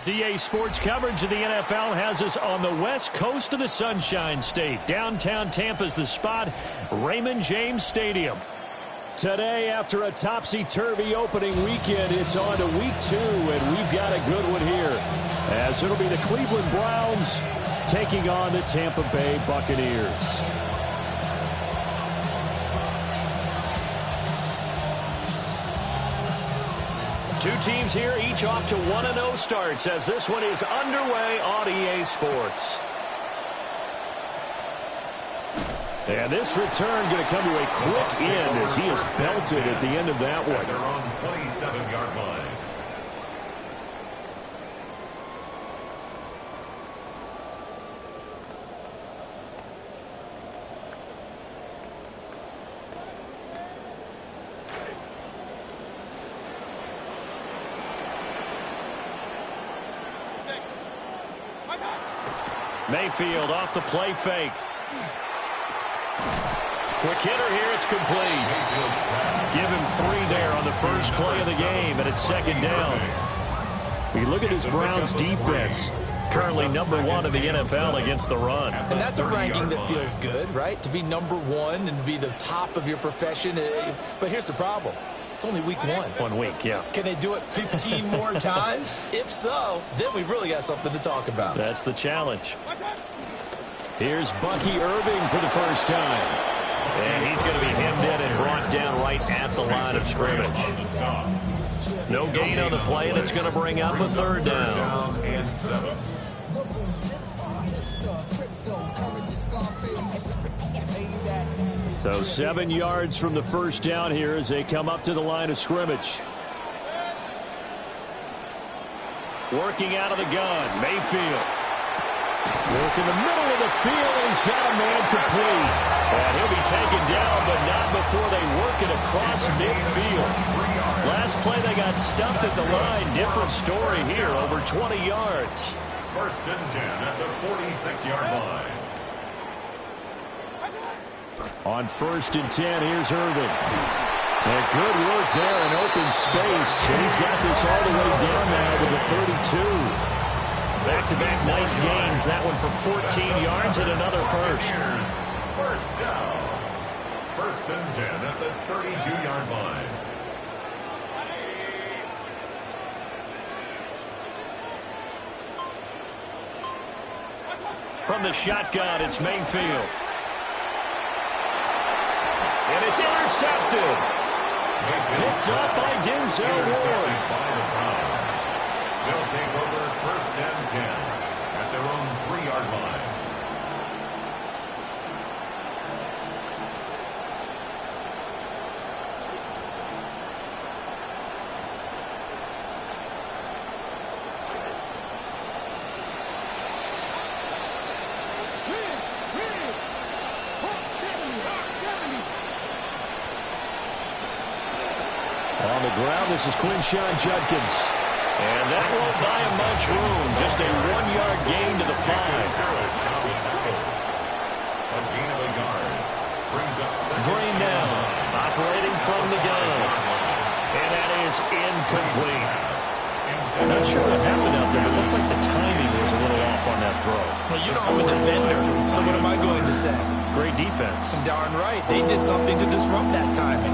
DA Sports coverage of the NFL has us on the west coast of the Sunshine State. Downtown Tampa's the spot, Raymond James Stadium. Today, after a topsy-turvy opening weekend, it's on to week 2, and we've got a good one here, as it'll be the Cleveland Browns taking on the Tampa Bay Buccaneers. Two teams here, each off to 1-0 starts as this one is underway on EA Sports. And this return going to come to a quick end as he is belted at the end of that one. They're on 27-yard line. Mayfield off the play fake. Quick hitter here, it's complete. Give him 3 there on the first play of the game, and it's second down. We look at this Browns defense, currently number 1 in the NFL against the run. And that's a ranking that feels good, right? To be number 1 and be the top of your profession. But here's the problem. It's only week 1. 1 week, yeah. Can they do it 15 more times? If so, then we really got something to talk about. That's the challenge. Here's Bucky Irving for the first time. And he's going to be hemmed in and brought down right at the line of scrimmage. No gain on the play, and it's going to bring up a third down. So 7 yards from the first down here as they come up to the line of scrimmage. Working out of the gun, Mayfield. Work in the middle of the field, and he's got a man complete. And he'll be taken down, but not before they work it across midfield. Last play, they got stuffed at the line. Different story here, over 20 yards. First and 10 at the 46-yard line. On first and 10, here's Irving. And good work there in open space. And he's got this all the way down now to the 32. Back-to-back nice gains. That one for 14 yards and another first. First down. First and 10 at the 32-yard line. From the shotgun, it's Mayfield. And it's intercepted. Picked up by Denzel Ward. They'll take over first and 10 at their own 3-yard line. On the ground, this is Quinshawn Judkins. And that won't buy him much room. Just a 1-yard gain to the 5. A gain of a yard. Brings up Green now, operating from the gun. And that is incomplete. Not sure what happened out there, but it looked like the timing was a little off on that throw. Well, you know I'm a defender, so what am I going to say? Great defense. Darn right. They did something to disrupt that timing.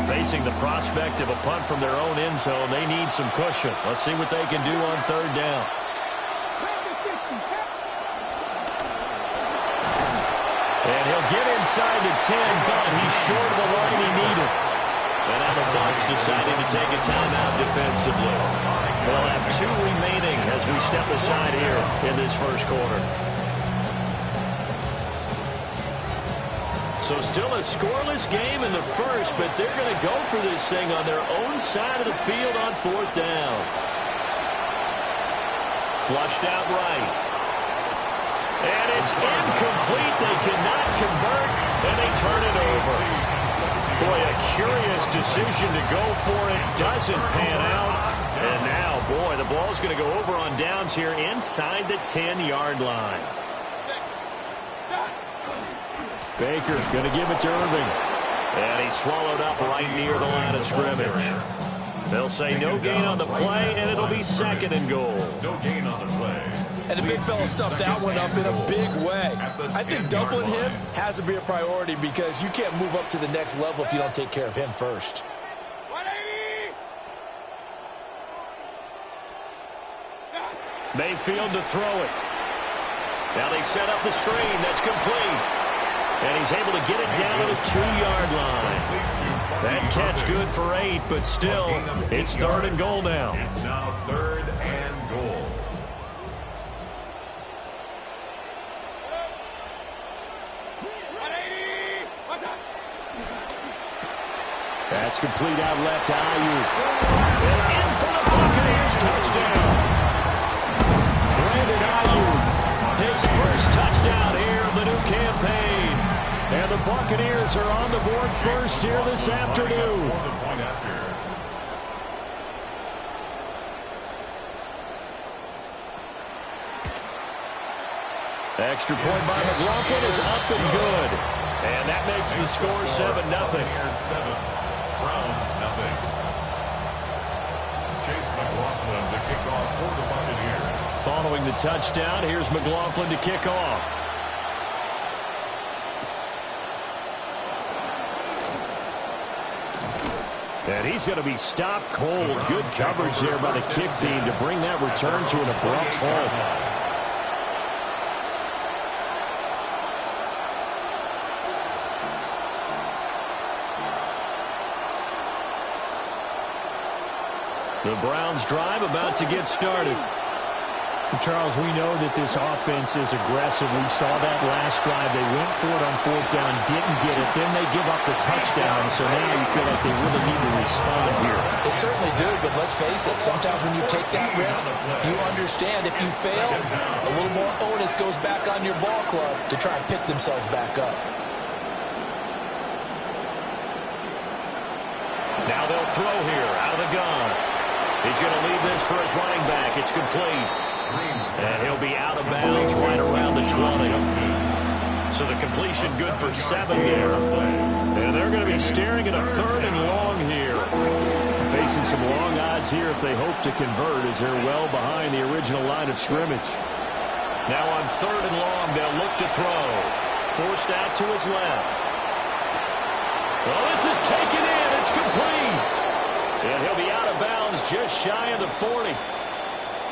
Facing the prospect of a punt from their own end zone, they need some cushion. Let's see what they can do on third down. And he'll get inside the 10, but he's short of the line he needed. And now the Bucs deciding to take a timeout defensively. They'll have 2 remaining as we step aside here in this first quarter. So still a scoreless game in the first, but they're going to go for this thing on their own side of the field on 4th down. Flushed out right. And it's incomplete. They cannot convert, and they turn it over. Boy, a curious decision to go for it. Doesn't pan out. And now, boy, the ball's going to go over on downs here inside the 10-yard line. Baker going to give it to Irving. And he's swallowed up right near the line of scrimmage. They'll say no gain on the play, and it'll be 2nd and goal. No gain on the play. And the big fella stuffed that one up in a big way. I think doubling him has to be a priority because you can't move up to the next level if you don't take care of him first. Mayfield to throw it. Now they set up the screen. That's complete. And he's able to get it down to the 2-yard line. That catch good for 8, but still, it's 3rd and goal now. It's now 3rd and goal. That's complete out left to Ayuk. And in for the Buccaneers, touchdown. Brandon Ayuk, his first touchdown here of the new campaign. And the Buccaneers are on the board first here this afternoon. Extra point by McLaughlin is up and good. And that makes the score 7-0. Browns, nothing. Chase McLaughlin to kick off for the Buccaneers. Following the touchdown, here's McLaughlin to kick off. And he's going to be stopped cold. Good coverage there by the kick team to bring that return to an abrupt halt. The Browns drive about to get started. Charles, we know that this offense is aggressive. We saw that last drive. They went for it on 4th down, didn't get it. Then they give up the touchdown. So now you feel like they really need to respond here. They certainly do, but let's face it. Sometimes when you take that risk, you understand if you fail, a little more onus goes back on your ball club to try and pick themselves back up. Now they'll throw here out of the gun. He's going to leave this for his running back. It's complete. And he'll be out of bounds right around the 20. So the completion good for 7 there. And they're going to be staring at a 3rd and long here. Facing some long odds here if they hope to convert as they're well behind the original line of scrimmage. Now on 3rd and long, they'll look to throw. Forced out to his left. Well, this is taken in. It's complete. And he'll be out of bounds just shy of the 40.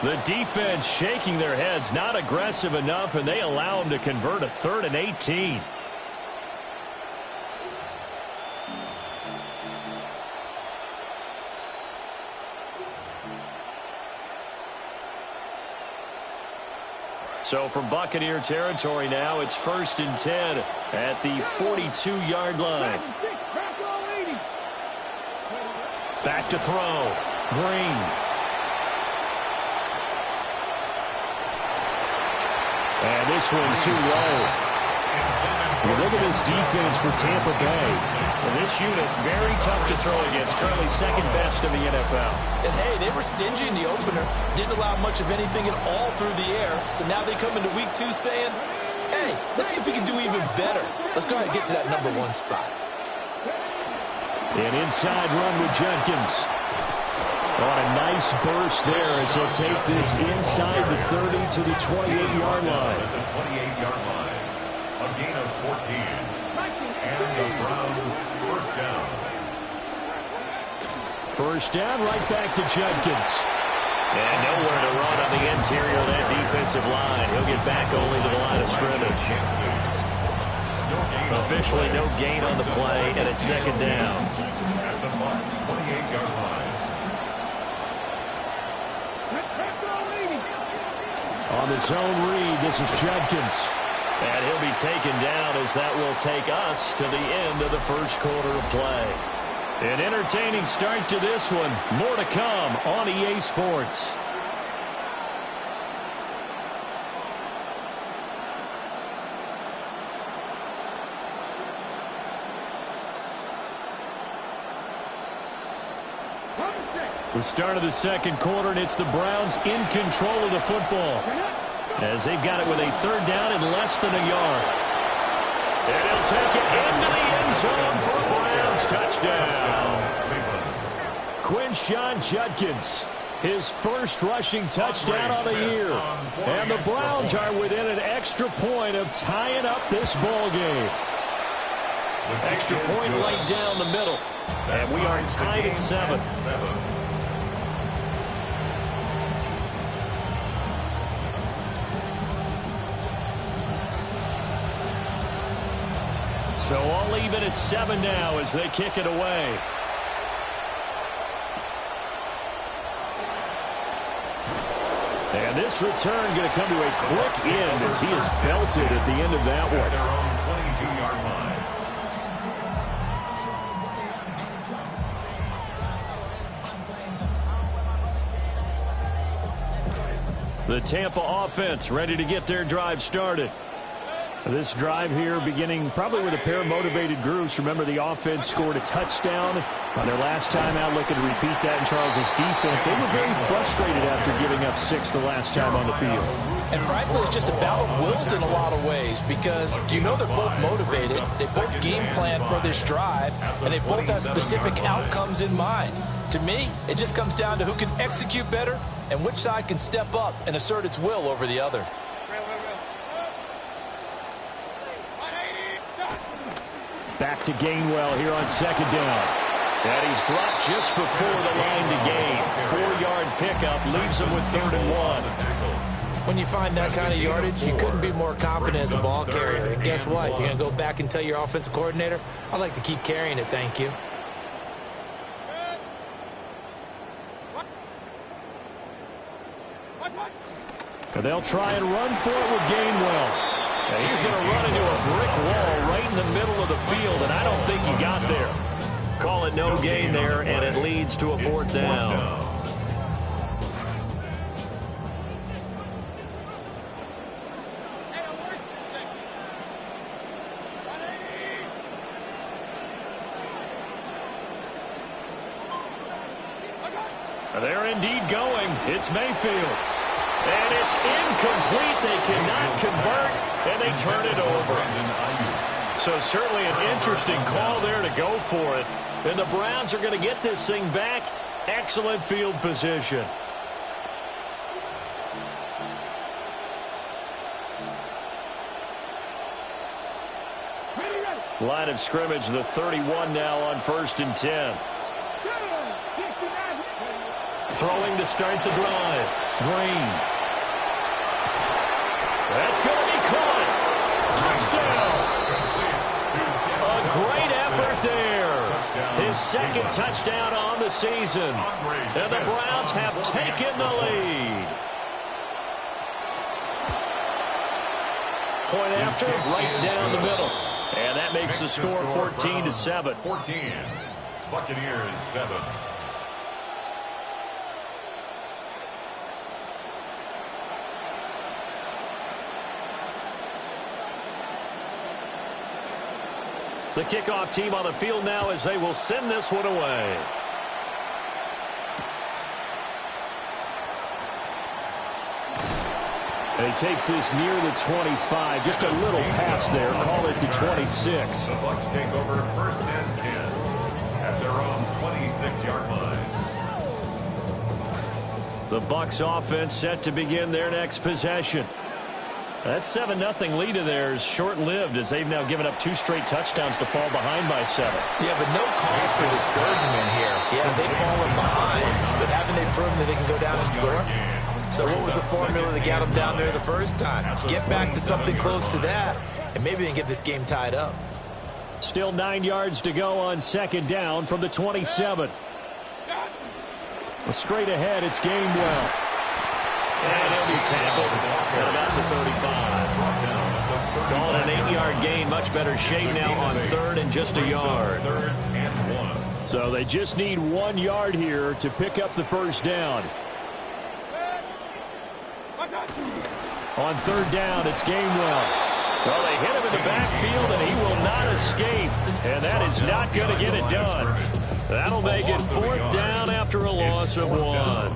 The defense shaking their heads, not aggressive enough, and they allow him to convert a 3rd and 18. So from Buccaneer territory now, it's 1st and 10 at the 42-yard line. Back to throw. Green. And this one too low. You look at this defense for Tampa Bay. And this unit, very tough to throw against. Currently 2nd best in the NFL. And hey, they were stingy in the opener. Didn't allow much of anything at all through the air. So now they come into week 2 saying, hey, let's see if we can do even better. Let's go ahead and get to that number 1 spot. An inside run with Jenkins. On a nice burst there as he'll take this inside the 30 to the 28-yard line. The 28-yard line. A gain of 14. And the Browns first down. First down, right back to Jenkins. And nowhere to run on the interior of that defensive line. He'll get back only to the line of scrimmage. No Officially no gain on the play, and it's second down. At the Bucs' 28-yard line. On the zone read, this is Judkins. And he'll be taken down as that will take us to the end of the first quarter of play. An entertaining start to this one. More to come on EA Sports. The start of the second quarter, and it's the Browns in control of the football, as they've got it with a third down and less than a yard. And he'll take it into the end zone for a Browns touchdown. Quinshon Judkins, his first rushing touchdown of the year. And the Browns are within an extra point of tying up this ball game. Extra point right down the middle. And we are tied at 7. So all even at 7 now as they kick it away. And this return going to come to a quick end as he is belted at the end of that one. At their own 22-yard line. The Tampa offense ready to get their drive started. This drive here beginning probably with a pair of motivated groups. Remember, the offense scored a touchdown on their last time out, looking to repeat that in Charles's defense. They were very frustrated after giving up 6 the last time on the field. And frankly, it's just a battle of wills in a lot of ways, because you know they're both motivated, they both game plan for this drive, and they both have specific outcomes in mind. To me, it just comes down to who can execute better and which side can step up and assert its will over the other. Back to Gainwell here on second down. And he's dropped just before the line to gain. 4-yard pickup leaves him with 3rd and 1. When you find that kind of yardage, you couldn't be more confident as a ball carrier. And guess what? You're going to go back and tell your offensive coordinator, I'd like to keep carrying it, thank you. And they'll try and run for it with Gainwell. And he's going to run into a brick wall right in the middle of the field, and I don't think he got there. Call it no gain there, and it leads to a 4th down. They're indeed going. It's Mayfield. And it's incomplete. They cannot convert, and they turn it over. So certainly an interesting call there to go for it. And the Browns are going to get this thing back. Excellent field position. Line of scrimmage, the 31 now on 1st and 10. Throwing to start the drive. Green. That's going to be caught. Touchdown. A great effort there. His 2nd touchdown on the season. And the Browns have taken the lead. Point after, right down the middle. And that makes the score 14-7. 14. Buccaneers 7. The kickoff team on the field now as they will send this one away. And he takes this near the 25. Just a little pass there. Call it the 26. The Bucs take over 1st and 10 at their own 26-yard line. The Bucs offense set to begin their next possession. That 7-0 lead of theirs short-lived as they've now given up 2 straight touchdowns to fall behind by 7. Yeah, but no cause for discouragement here. Yeah, they've fallen behind, but haven't they proven that they can go down and score? So what was the formula that got them down there the first time? Get back to something close to that, and maybe they can get this game tied up. Still 9 yards to go on second down from the 27. Straight ahead, it's Gainwell. And he'll be tackled at about the 35. Calling an 8-yard gain, much better shape now on third and just a yard. So they just need 1 yard here to pick up the first down. On third down, it's Gainwell. Well, they hit him in the backfield, and he will not escape. And that is not going to get it done. That'll make it fourth down after a loss of 1.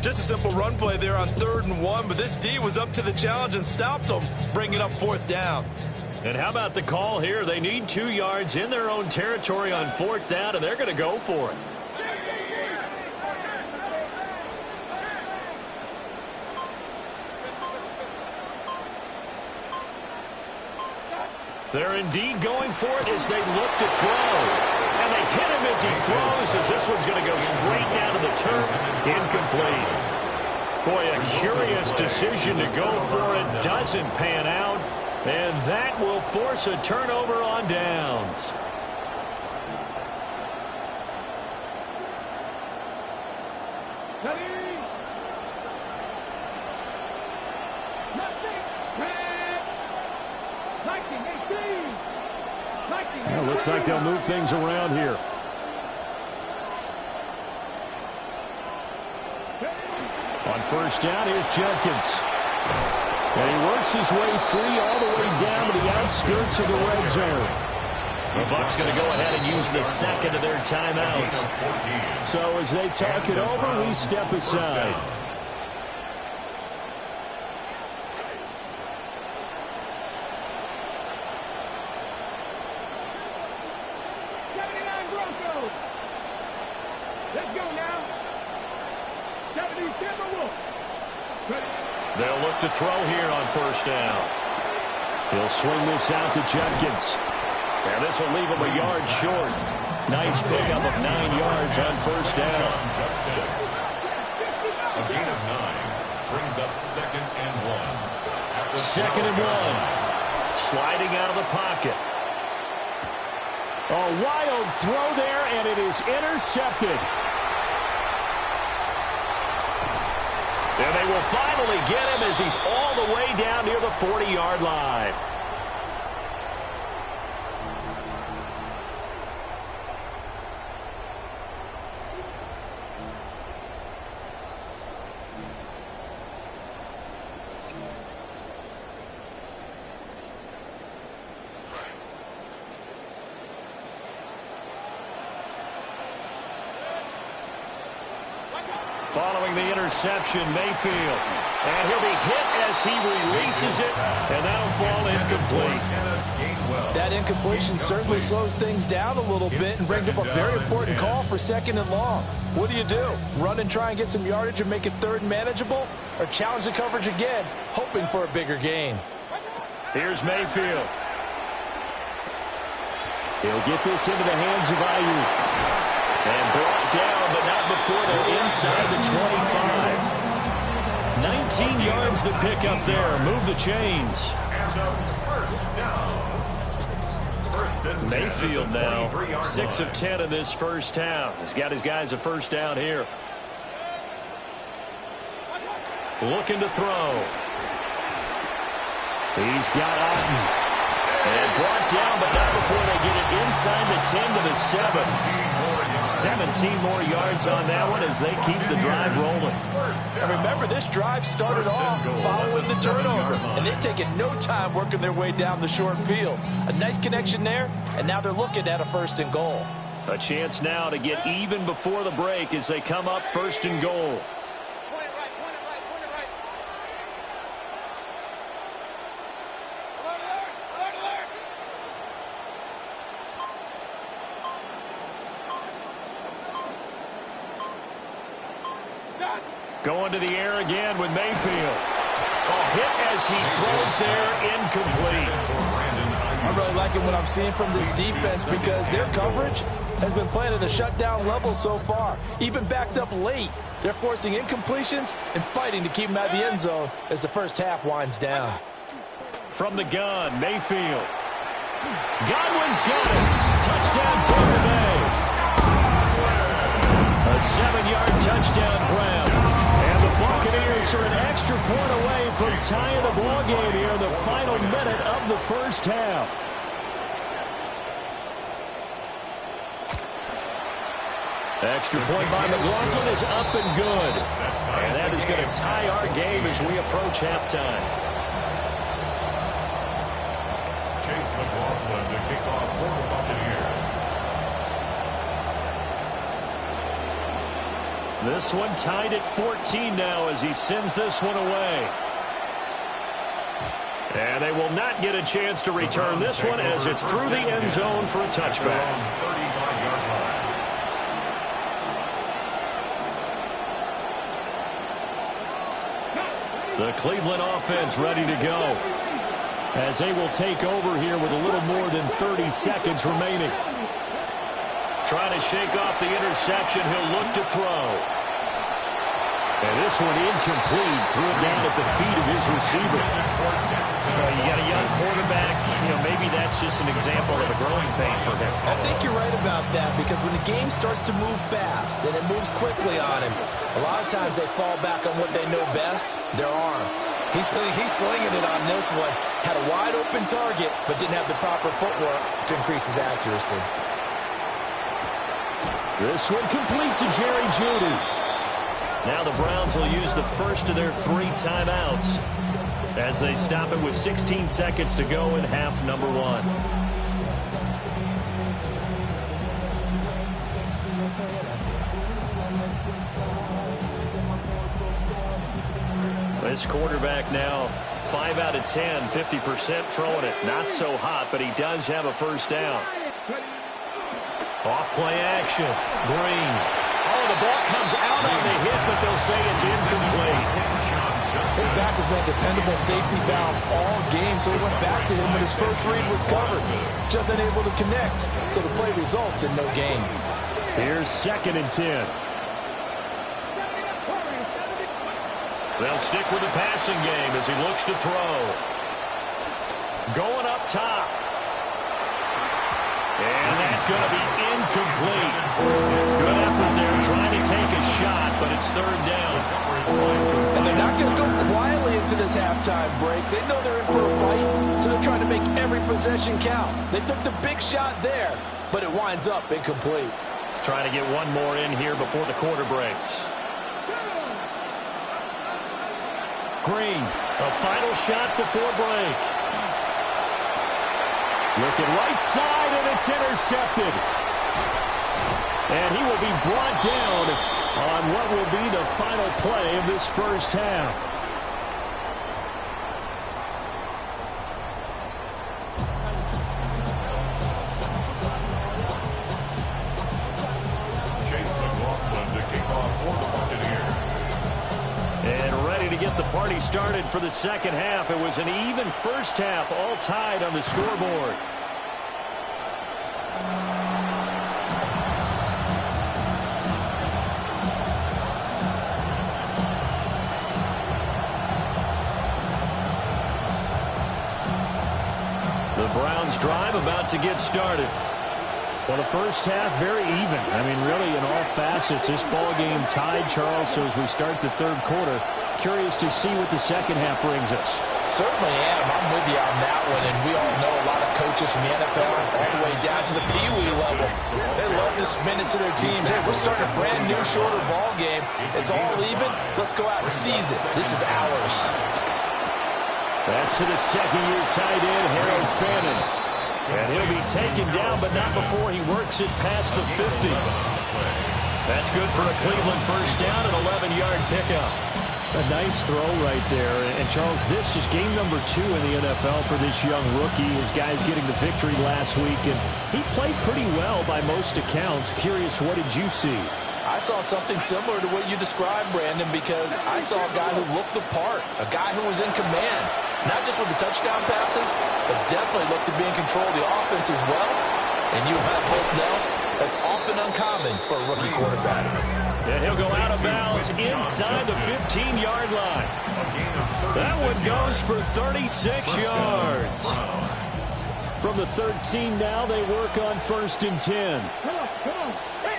Just a simple run play there on 3rd and 1, but this D was up to the challenge and stopped them, bringing up fourth down. And how about the call here? They need 2 yards in their own territory on fourth down, and they're going to go for it. They're indeed going for it as they look to throw. And they hit him as he throws, as this one's going to go straight down to the turf. Incomplete. Boy, a curious decision to go for it. Doesn't pan out. And that will force a turnover on downs. Well, looks like they'll move things around here. On first down, here's Jenkins. And he works his way free all the way down to the outskirts of the red zone. The Bucs going to go ahead and use the second of their timeouts. So as they talk it over, we step aside. They'll look to throw here on first down. He'll swing this out to Jenkins. And this will leave him a yard short. Nice pickup of 9 yards on first down. A gain of 9 brings up 2nd and 1. 2nd and 1. Sliding out of the pocket. A wild throw there, and it is intercepted. And they will finally get him as he's all the way down near the 40-yard line. Following the interception, Mayfield. And he'll be hit as he releases it, and that'll fall incomplete. That incompletion certainly slows things down a little bit and brings up a very important call for 2nd and long. What do? Run and try and get some yardage and make it 3rd and manageable? Or challenge the coverage again, hoping for a bigger gain? Here's Mayfield. He'll get this into the hands of Ayuk. And brought down, but not before they're inside the 25. 19 yards the pick up there. Move the chains. Mayfield now 6 of 10 in this first half. He's got his guys a first down here. Looking to throw. He's got Otten. And brought down, but not before they get it inside the 10 to the 7. 17 more yards on that one as they keep the drive rolling. And remember, this drive started off following the turnover, and they've taken no time working their way down the short field. A nice connection there, and now they're looking at a 1st and goal. A chance now to get even before the break as they come up 1st and goal. Going to the air again with Mayfield. A hit as he throws there, incomplete. I'm really liking what I'm seeing from this defense because their coverage has been playing at a shutdown level so far. Even backed up late, they're forcing incompletions and fighting to keep them out of the end zone as the first half winds down. From the gun, Mayfield. Godwin's got it. Touchdown, Tampa Bay. A 7-yard touchdown grab. And the Buccaneers are an extra point away from tying the ball game here in the final minute of the first half. Extra point by McLaughlin is up and good. And that is going to tie our game as we approach halftime. Chase McLaughlin to kick off for the Buccaneers. This one tied at 14 now as he sends this one away. And they will not get a chance to return this one as it's through the end zone for a touchback. The Cleveland offense ready to go as they will take over here with a little more than 30 seconds remaining. Trying to shake off the interception. He'll look to throw. And this one incomplete. Threw it down at the feet of his receiver. You got a young quarterback. Maybe that's just an example of a growing pain for him. I think you're right about that because when the game starts to move fast and it moves quickly on him, a lot of times they fall back on what they know best, their arm. He's slinging it on this one. Had a wide open target, but didn't have the proper footwork to increase his accuracy. This one complete to Jerry Jeudy. Now the Browns will use the first of their 3 timeouts as they stop it with 16 seconds to go in half number 1. This quarterback now 5 out of 10, 50% throwing it. Not so hot, but he does have a first down. Off play action. Green. Oh, the ball comes out on the hit, but they'll say it's incomplete. His back has been a dependable safety valve all game, so he went back to him when his first read was covered. Just unable to connect, so the play results in no gain. Here's 2nd and 10. They'll stick with the passing game as he looks to throw. Going up top. And that's going to be incomplete. Good effort there trying to take a shot, but it's 3rd down. And they're not going to go quietly into this halftime break. They know they're in for a fight, so they're trying to make every possession count. They took the big shot there, but it winds up incomplete. Trying to get one more in here before the quarter breaks. Green, a final shot before break. Looking right side, and it's intercepted. And he will be brought down on what will be the final play of this first half. Chase McLaughlin to kick off for the Buccaneers. And ready to get the party started for the second half. It was an even first half, all tied on the scoreboard. The Browns drive about to get started. Well, the first half, very even. I mean, really, in all facets, this ball game tied, Charles. So as we start the 3rd quarter, curious to see what the second half brings us. Certainly am. I'm with you on that one. And we all know a lot of coaches from the NFL all the way down to the Pee Wee level. They love to spin it to their teams. Hey, we're starting a brand new, shorter ball game. It's all even. Let's go out and seize it. This is ours. That's to the 2nd-year tight end, Harold Fannin. And he'll be taken down, but not before he works it past the 50. That's good for a Cleveland first down, an 11-yard pickup. A nice throw right there. And, Charles, this is game number 2 in the NFL for this young rookie. His guys getting the victory last week, and he played pretty well by most accounts. Curious, what did you see? I saw something similar to what you described, Brandon, because I saw a guy who looked the part, a guy who was in command, not just with the touchdown passes, but definitely looked to be in control of the offense as well. And you and I both know that's often uncommon for a rookie quarterback. And he'll go out of bounds inside the 15-yard line. That one goes for 36 yards. From the 13 now, they work on 1st and 10. Come on. Hey,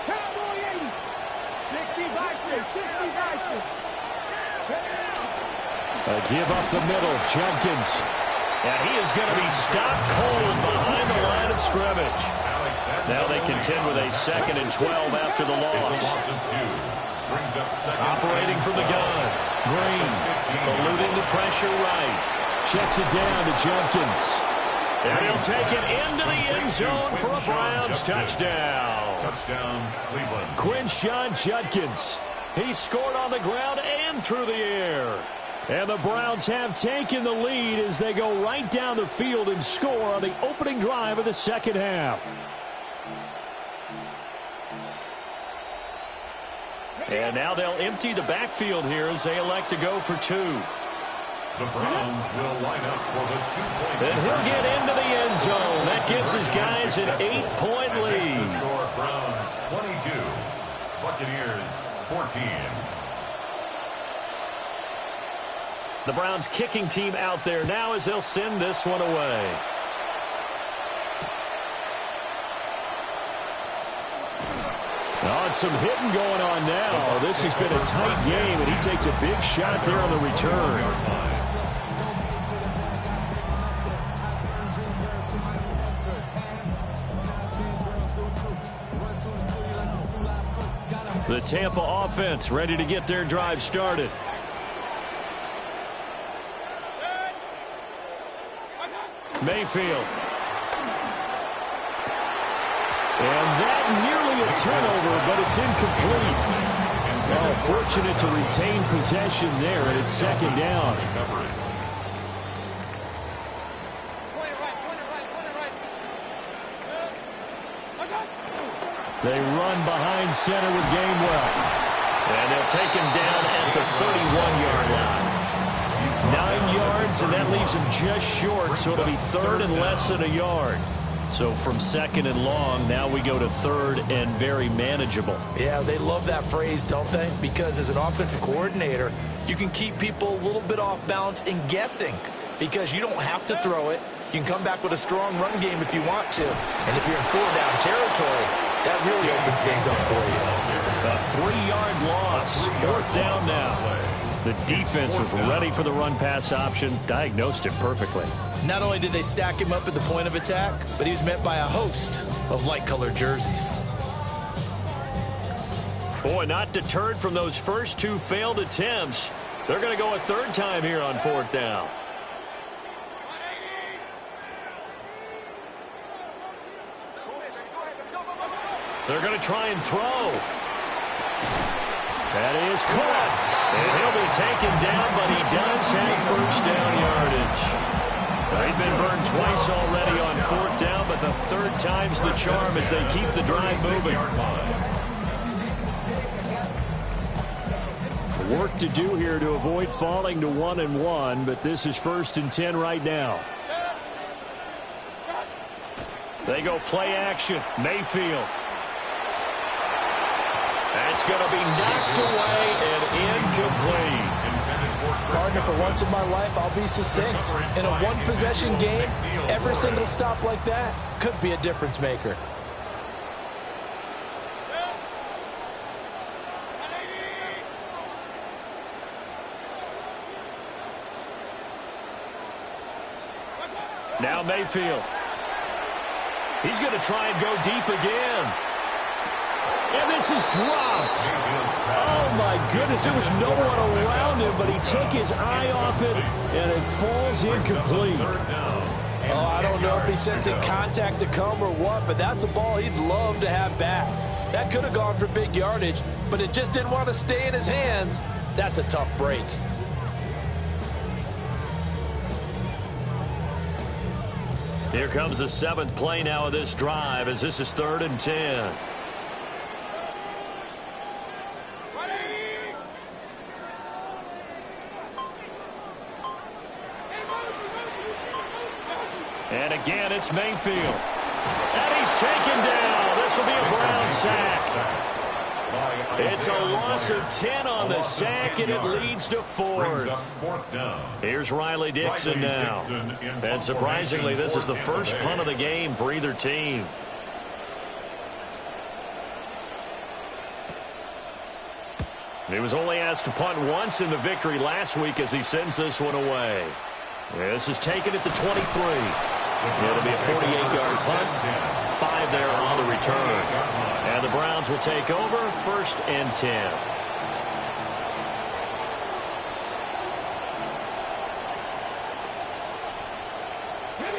Cowboy 80. 60. Give up the middle, Jenkins. And he is going to be stopped cold behind the line of scrimmage. Now they contend with a 2nd and 12 after the loss. Operating from the gun. Green eluding the pressure right. Checks it down to Jenkins. And he'll take it into the end zone for a Browns touchdown. Touchdown, Cleveland. Quinshawn Judkins. He scored on the ground and through the air. And the Browns have taken the lead as they go right down the field and score on the opening drive of the second half. And now they'll empty the backfield here as they elect to go for 2. The Browns will line up for the 2-point. And he'll get into the end zone. That gives his guys an 8-point lead. The score, Browns 22, Buccaneers 14. The Browns kicking team out there now as they'll send this one away. Oh, it's some hitting going on now. This has been a tight game, and he takes a big shot there on the return. The Tampa offense ready to get their drive started. Mayfield. And that nearly a turnover, but it's incomplete. Oh, fortunate to retain possession there, and it's 2nd down. They run behind center with Gainwell. And they'll take him down at the 31-yard line. 9 yards, and that leaves him just short, so it'll be 3rd and less than a yard. So from 2nd and long, now we go to 3rd and very manageable. Yeah, they love that phrase, don't they? Because as an offensive coordinator, you can keep people a little bit off balance and guessing because you don't have to throw it. You can come back with a strong run game if you want to. And if you're in 4-down territory, that really opens things up for you. A 3-yard loss. 4th down now. The defense was ready for the run-pass option, diagnosed it perfectly. Not only did they stack him up at the point of attack, but he was met by a host of light-colored jerseys. Boy, not deterred from those first 2 failed attempts. They're going to go a 3rd time here on 4th down. They're going to try and throw. That is caught. And he'll be taken down, but he does have 1st down yardage. They've been burned twice already on 4th down, but the 3rd time's the charm as they keep the drive moving. Work to do here to avoid falling to 1-1, but this is 1st and 10 right now. They go play action. Mayfield. That's going to be knocked away and incomplete. Partner, for once in my life, I'll be succinct. In a one-possession game, every single stop like that could be a difference maker. Now Mayfield. He's going to try and go deep again. And this is dropped. Oh, my goodness. There was no one around him, but he took his eye off it, and it falls incomplete. Oh, I don't know if he's sensing contact to come or what, but that's a ball he'd love to have back. That could have gone for big yardage, but it just didn't want to stay in his hands. That's a tough break. Here comes the 7th play now of this drive as this is 3rd and 10. And again, it's Mayfield. And he's taken down. This will be a Brown sack. By It's a loss of 10 on the sack, and it leads to 4th. Here's Riley Dixon now. And surprisingly, this is the first punt of the game for either team. He was only asked to punt once in the victory last week as he sends this one away. This is taken at the 23. It'll be a 48-yard punt. 5 there on the return. And the Browns will take over 1st and 10.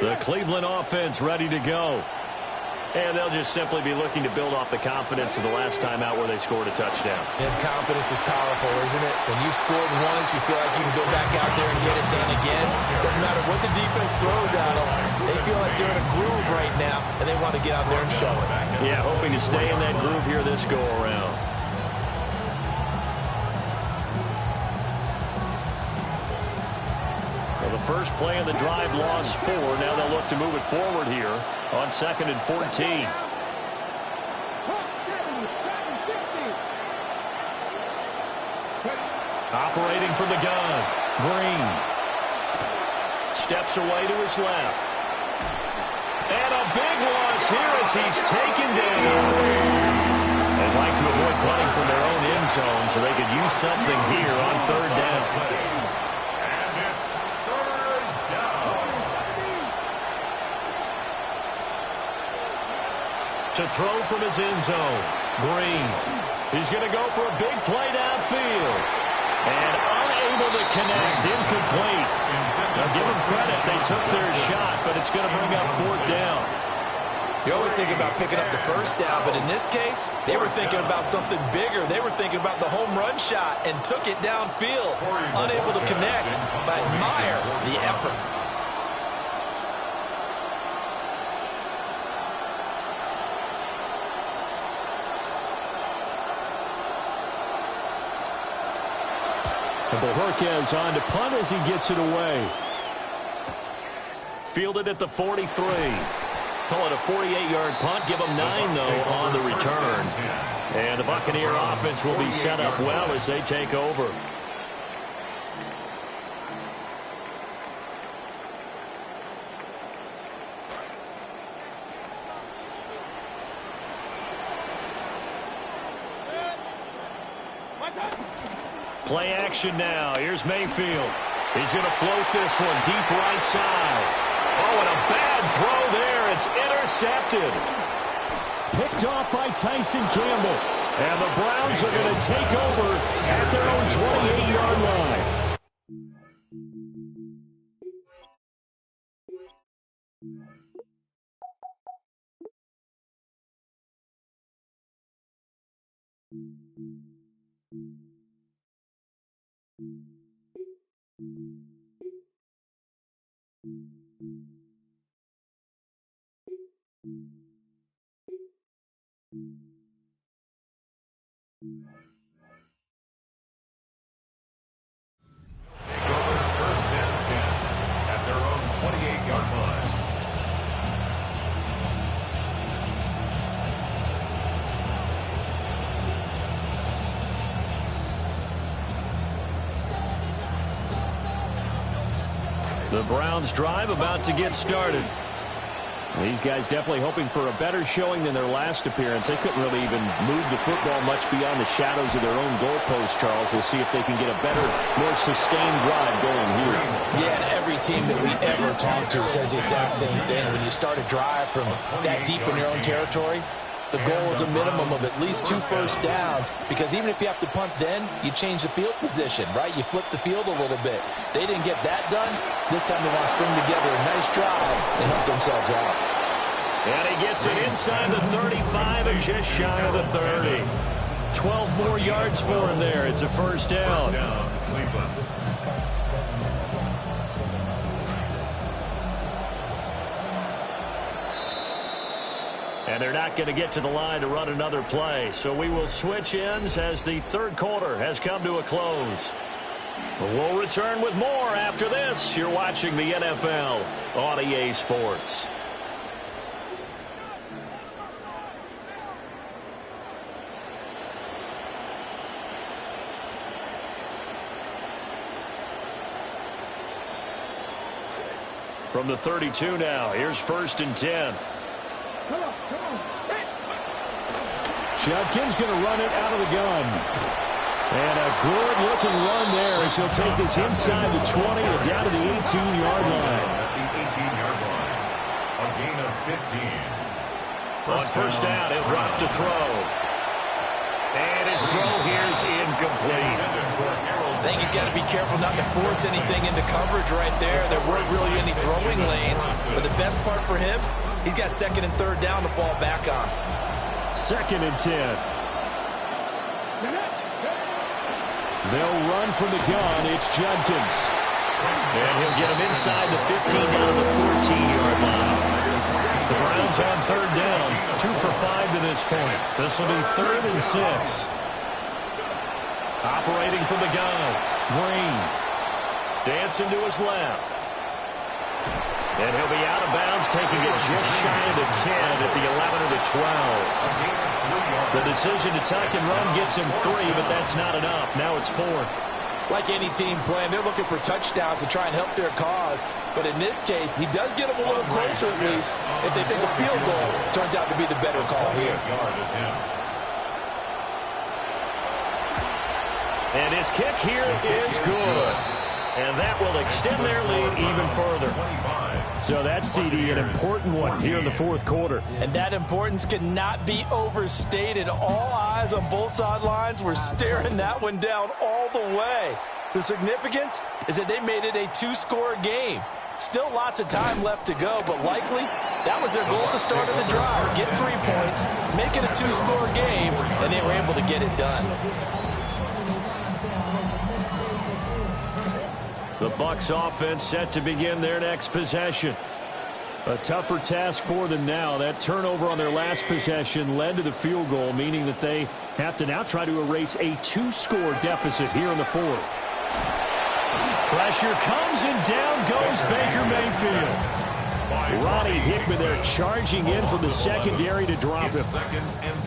The Cleveland offense ready to go. And they'll just simply be looking to build off the confidence of the last time out where they scored a touchdown. And confidence is powerful, isn't it? When you scored once, you feel like you can go back out there and get it done again. Doesn't matter what the defense throws at them. They feel like they're in a groove right now, and they want to get out there and show it. Yeah, hoping to stay in that groove here this go-around. Well, the first play of the drive lost 4. Now they'll look to move it forward here on 2nd and 14. Operating from the gun, Green. Steps away to his left. And a big loss here as he's taken down. They'd like to avoid punting from their own end zone so they could use something here on 3rd down. To throw from his end zone, Green. He's going to go for a big play downfield. And unable to connect, incomplete. Now give them credit, they took their shot, but it's going to bring up 4th down. You always think about picking up the first down, but in this case, they were thinking about something bigger. They were thinking about the home run shot and took it downfield. Unable to connect, but admire the effort. And Bohorquez on to punt as he gets it away. Fielded at the 43. Call it a 48-yard punt. Give them 9, though, on the return. And the Buccaneer offense will be set up well as they take over. Play action now. Here's Mayfield. He's going to float this one deep right side. Oh, and a bad throw there. It's intercepted. Picked off by Tyson Campbell. And the Browns are going to take over at their own 28-yard line. The Browns drive about to get started. These guys definitely hoping for a better showing than their last appearance. They couldn't really even move the football much beyond the shadows of their own goalpost, Charles. We'll see if they can get a better, more sustained drive going here. Yeah, and every team that we ever talk to says the exact same thing. When you start a drive from that deep in your own territory, the goal is a minimum of at least 2 first downs, because even if you have to punt then, you change the field position, right? You flip the field a little bit. They didn't get that done. This time they want to string together a nice drive and help themselves out. And he gets it inside the 35 and just shy of the 30. 12 more yards for him there. It's a first down. And they're not going to get to the line to run another play. So we will switch ends as the 3rd quarter has come to a close. We'll return with more after this. You're watching the NFL on EA Sports. From the 32 now, here's 1st and 10. Come on. Judkins going to run it out of the gun. And a good-looking run there as he'll take this inside the 20 and down to the 18-yard line. At the 18-yard line. A gain of 15. On first down, he'll drop to throw. And his throw here's incomplete. I think he's got to be careful not to force anything into coverage right there. There weren't really any throwing lanes. But the best part for him, he's got 2nd and 3rd down to fall back on. 2nd and 10. They'll run from the gun. It's Judkins. And he'll get him inside the 15 down to the 14-yard line. The Browns on 3rd down. 2 for 5 to this point. This will be 3rd and 6. Operating from the gun. Green. Dancing to his left. And he'll be out of bounds, taking it just shy of the 10 at the 11 or the 12. The decision to tuck and run gets him 3, but that's not enough. Now it's 4th. Like any team playing, they're looking for touchdowns to try and help their cause. But in this case, he does get them a little closer at least. If they think a field goal turns out to be the better call here. And his kick here is good. And that will extend their lead even further. So that's, CD, an important one here in the 4th quarter. And that importance cannot be overstated. All eyes on both sidelines were staring that one down all the way. The significance is that they made it a 2-score game. Still lots of time left to go, but likely that was their goal at the start of the drive. Get 3 points, make it a 2-score game, and they were able to get it done. The Bucs offense set to begin their next possession. A tougher task for them now. That turnover on their last possession led to the field goal, meaning that they have to now try to erase a 2-score deficit here in the 4th. Pressure comes and down goes Baker Mayfield. Ronnie Hickman there charging in from the secondary to drop him.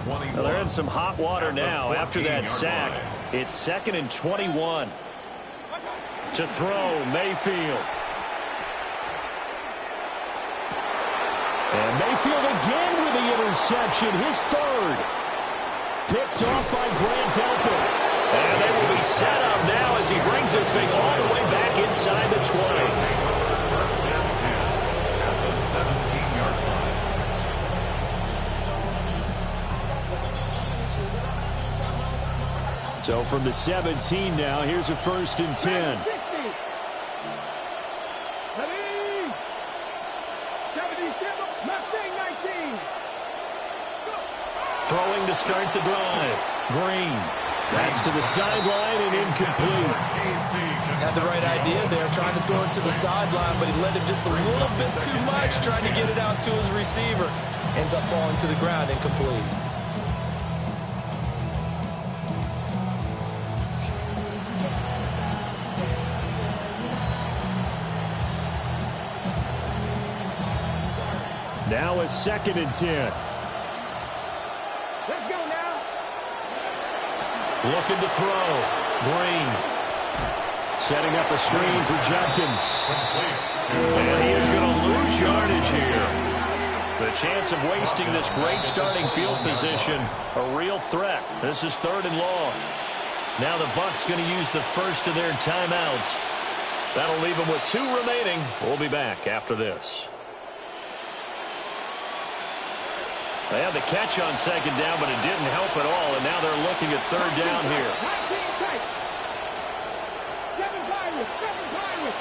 Well, they're in some hot water now after that sack. It's 2nd and 21. To throw, Mayfield. And Mayfield again with the interception, his 3rd. Picked off by Grant Delpit. And they will be set up now as he brings this thing all the way back inside the 20. At the 17-yard line. So from the 17 now, here's a 1st and 10. Throwing to start the drive. Green. That's to the sideline and incomplete. Had the right idea there, trying to throw it to the sideline, but he led him just a little bit too much, trying to get it out to his receiver. Ends up falling to the ground, incomplete. Now a 2nd and 10. Let's go now. Looking to throw. Green. Setting up a screen for Judkins. And he is going to lose yardage here. The chance of wasting this great starting field position, a real threat. This is 3rd and long. Now the Bucs going to use the first of their timeouts. That'll leave them with 2 remaining. We'll be back after this. They had the catch on 2nd down, but it didn't help at all, and now they're looking at 3rd down here. 19 tight. 7 pirates. 7 pirates.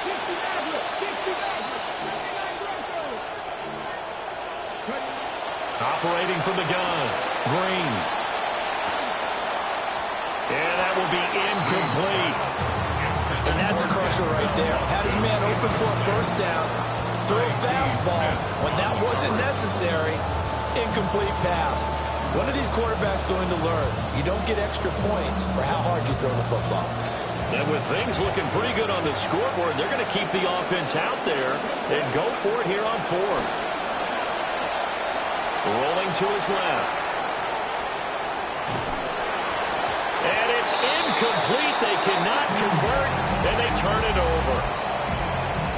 60 Mavericks. 60 Mavericks. 59 Broncos. Operating from the gun. Green. And that will be incomplete. And that's a crusher right there. Had his man open for a 1st down. Throw a fastball when that wasn't necessary. Incomplete pass. When are these quarterbacks going to learn? You don't get extra points for how hard you throw the football. And with things looking pretty good on the scoreboard, they're going to keep the offense out there and go for it here on 4th. Rolling to his left. And it's incomplete. They cannot turn it over.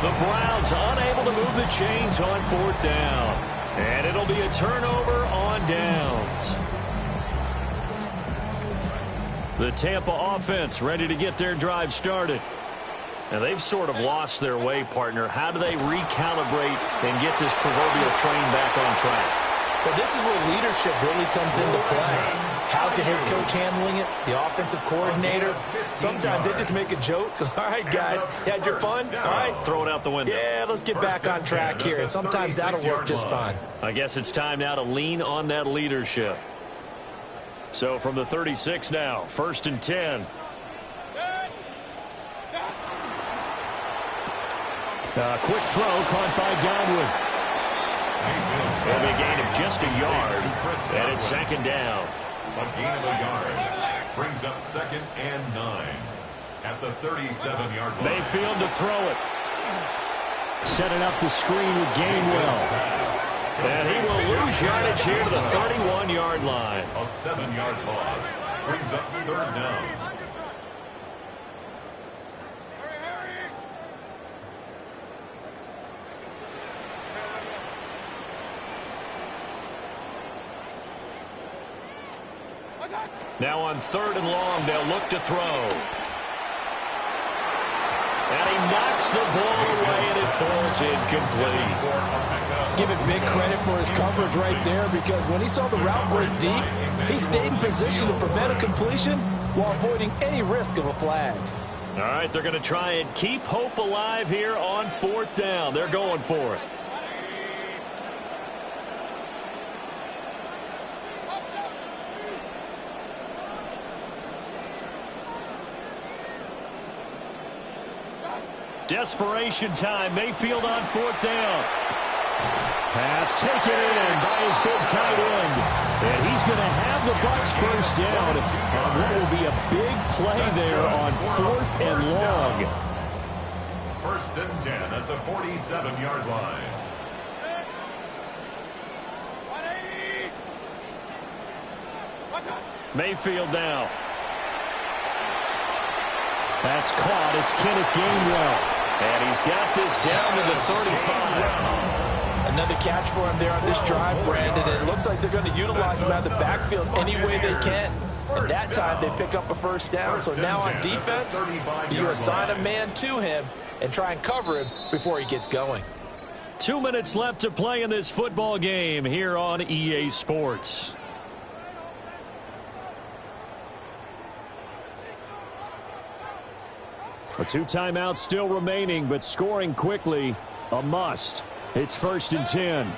The Browns unable to move the chains on 4th down. And it'll be a turnover on downs. The Tampa offense ready to get their drive started. And they've sort of lost their way, partner. How do they recalibrate and get this proverbial train back on track? Well, this is where leadership really comes into play. How's the head coach handling it? The offensive coordinator? Sometimes they just make a joke. All right, guys, you had your fun? All right. Throw it out the window. Yeah, let's get back on track here. And sometimes that'll work just fine. I guess it's time now to lean on that leadership. So from the 36 now, 1st and 10. Quick throw caught by Godwin. It'll be a gain of just a yard, and it's 2nd down. A gain of a yard brings up 2nd and 9 at the 37-yard line. Mayfield to throw it. Setting up the screen with Gainwell. And he will lose yardage here to the 31-yard line. A 7-yard loss brings up 3rd down. Now on 3rd and long, they'll look to throw. And he knocks the ball away, and it falls incomplete. Give it big credit for his coverage right there, because when he saw the route break deep, he stayed in position to prevent a completion while avoiding any risk of a flag. All right, they're going to try and keep hope alive here on 4th down. They're going for it. Desperation time. Mayfield on 4th down. Pass taken in by his big tight end. And he's going to have the Bucs 1st down. And that will be a big play there on 4th and long. 1st and 10 at the 47-yard line. Mayfield now. That's caught. It's Kenneth Gainwell. And he's got this down to the 35. Another catch for him there on this drive, Brandon. And it looks like they're going to utilize him out of the backfield any way they can. And that time they pick up a 1st down. So now on defense, you assign a man to him and try and cover him before he gets going. 2 minutes left to play in this football game here on EA Sports. A 2 timeouts still remaining, but scoring quickly, a must. It's 1st and 10.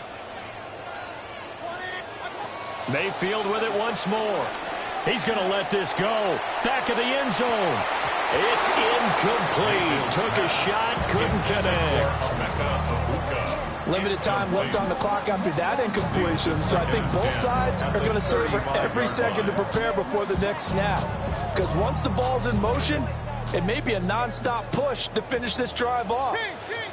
Mayfield with it once more. He's going to let this go. Back of the end zone. It's incomplete. Took a shot, couldn't connect. Limited time left on the clock after that incompletion, so I think both sides are going to savor every second to prepare before the next snap. Because once the ball's in motion, it may be a non-stop push to finish this drive off.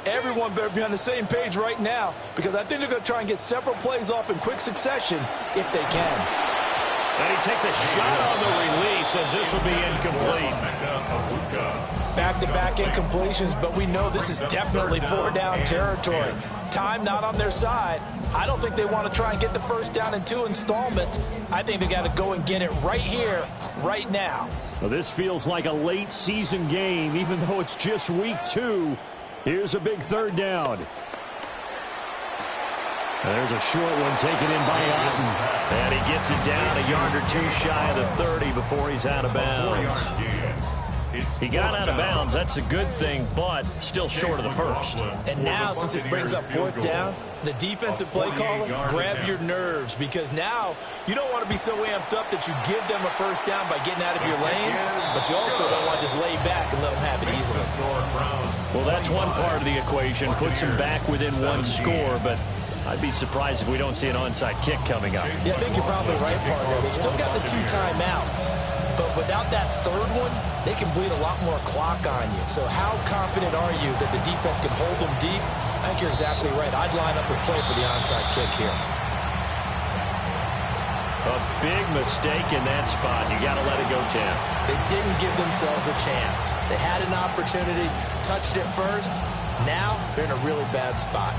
Everyone better be on the same page right now, because I think they're going to try and get several plays off in quick succession if they can. And he takes a shot on the release as this will be incomplete. Back-to-back incompletions, but we know this is definitely 4-down territory. Time not on their side. I don't think they want to try and get the 1st down in 2 installments. I think they got to go and get it right here, right now. Well, this feels like a late season game, even though it's just week 2. Here's a big 3rd down. There's a short one taken in by Otten. And he gets it down a yard or 2 shy of the 30 before he's out of bounds. He got out of bounds. That's a good thing, but still short of the 1st. And now, since this brings up 4th down, the defensive play caller, grab your nerves, because now you don't want to be so amped up that you give them a 1st down by getting out of your lanes, but you also don't want to just lay back and let them have it easily. Well, that's one part of the equation. Puts them back within 1 score, but I'd be surprised if we don't see an onside kick coming up. Yeah, I think you're probably right, partner. They still got the 2 timeouts, but without that 3rd one, they can bleed a lot more clock on you. So how confident are you that the defense can hold them deep? I think you're exactly right. I'd line up and play for the onside kick here. A big mistake in that spot. You got to let it go, Tim. They didn't give themselves a chance. They had an opportunity, touched it first. Now they're in a really bad spot.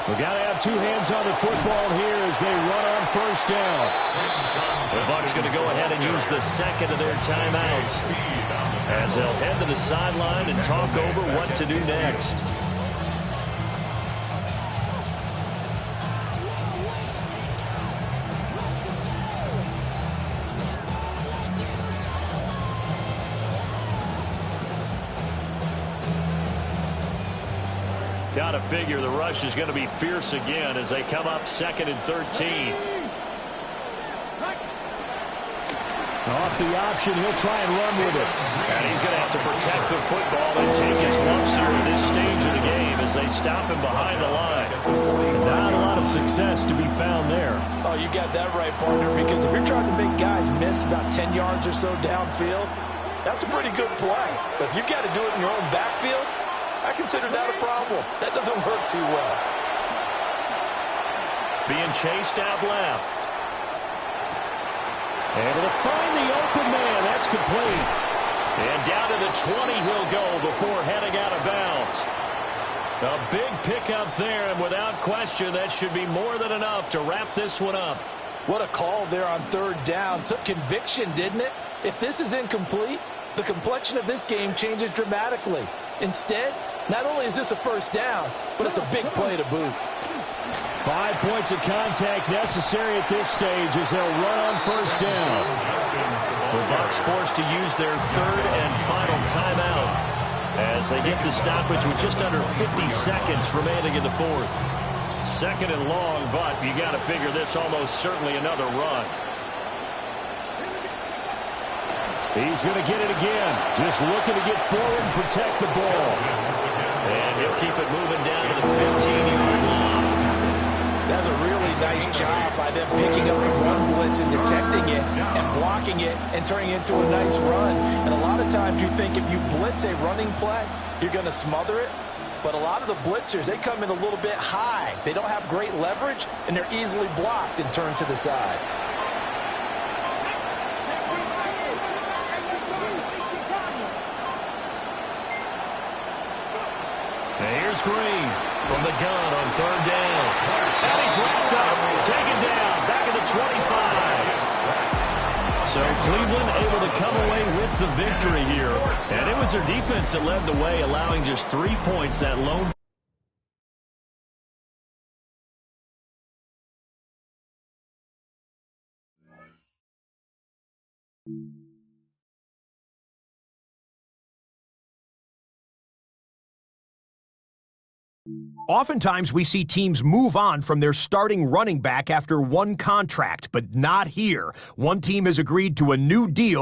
We've got to have two hands on the football here as they run on first down. The Bucs going to go ahead and use the second of their timeouts as they'll head to the sideline and talk over what to do next. Got to figure the rush is going to be fierce again as they come up 2nd and 13. Off the option, he'll try and run with it. And he's going to have to protect the football and take his lumps here at this stage of the game as they stop him behind the line. Not a lot of success to be found there. Oh, you got that right, partner, because if you're trying to make guys miss about 10 yards or so downfield, that's a pretty good play. But if you've got to do it in your own backfield, I consider that a problem. That doesn't work too well. Being chased out left. Able to find the open man. That's complete. And down to the 20 he'll go before heading out of bounds. A big pickup there, and without question, that should be more than enough to wrap this one up. What a call there on 3rd down. Took conviction, didn't it? If this is incomplete, the complexion of this game changes dramatically. Instead, not only is this a first down, but it's a big play to boot. 5 points of contact necessary at this stage as they'll run on first down. The Bucs forced to use their 3rd and final timeout as they get the stoppage with just under 50 seconds remaining in the 4th. 2nd and long, but you got to figure this almost certainly another run. He's going to get it again. Just looking to get forward and protect the ball. And he'll keep it moving down to the 15-yard line. That's a really nice job by them picking up the run blitz and detecting it and blocking it and turning it into a nice run. And a lot of times you think if you blitz a running play, you're going to smother it. But a lot of the blitzers, they come in a little bit high. They don't have great leverage, and they're easily blocked and turned to the side. And here's Green from the gun on 3rd down. And he's wrapped up, taken down, back at the 25. So Cleveland able to come away with the victory here. And it was their defense that led the way, allowing just 3 points that lone. Oftentimes, we see teams move on from their starting running back after one contract, but not here. One team has agreed to a new deal